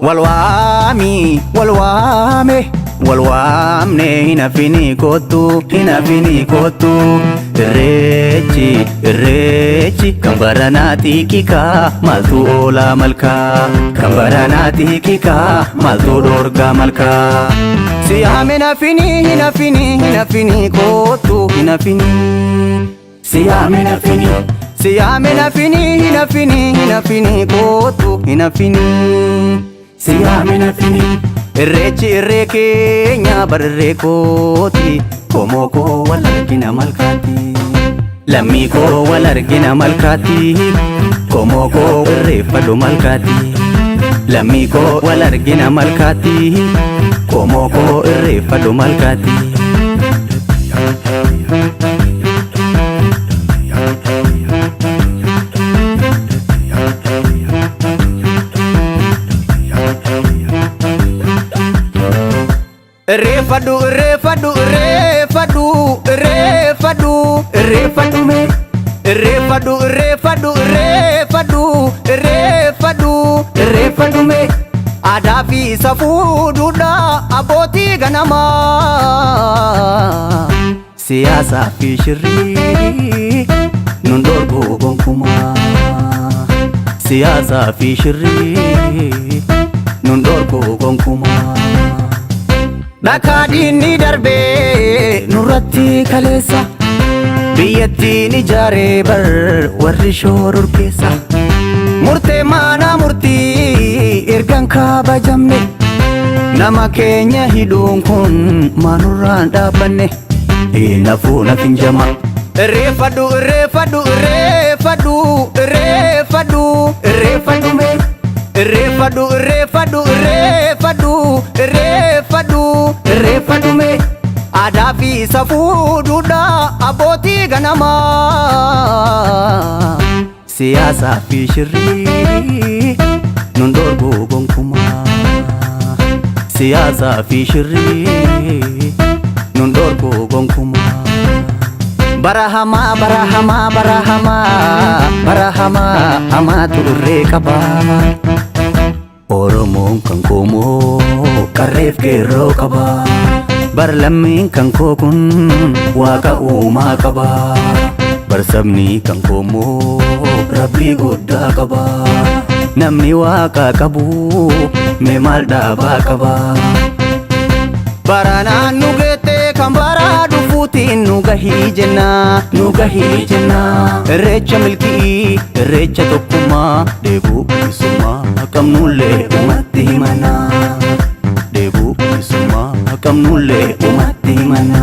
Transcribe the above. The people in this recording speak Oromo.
والوامي والوامي والوامني هنا فيني كوتو هنا فيني كوتو الريتشي الريتشي كمبراناتي كيكا مالتو أولا ملكا كمبراناتي كيكا مالتو دورغا ملكا سيام هنا فيني هنا فيني هنا فيني كوتو هنا فيني سيام هنا فيني سيام هنا فيني هنا فيني هنا فيني كوتو هنا فيني سيامنا فيني الريتشي الريكي نابر الريكوتي كوموكو والارجنا ملكاتي لميكو والارجنا ملكاتي كوموكو الريفدو ملكاتي لميكو والارجنا ملكاتي كوموكو الريفدو ملكاتي Refadu, refadu, refadu, refadu, refadu me. Refadu, refadu, refadu, refadu, refadu me. Adafi safudu da aboti ganama. Siyasa fi shirri nundorgo gonkuma. Siyasa fi shirri nundorgo gonkuma. Nakadini darbe nurratti kalesa biyyatti ni jare bar warri shoror kesa murte mana murti ergan kabajamne nama keenya hidun kun manuran dhabanne nafu nafin jama refadu refadu refadu refadu refadu me refadu refadu refadu refadu refadu me adafi safudu da aboti ganama siyasa fi shirri nundorgo gonkuma siyasa fi shirri nundorgo gonkuma barahama barahama barahama barahama amatu rekaba oromo kan komo karef qeerroo qaba bar lammiin kan koo kun waaqa uumaa qaba bar sabni kan komo rabbii guddaa qaba namni waaqa qabu mee maal dhaabaa qaba baranaan nu geette kan baraa dhufuutiin nu gahii jenna irreecha milkii irreecha tokkummaa deebuu bilisummaa qabnullee ummatti himana deebuu bilisummaa qabnullee ummatti himana.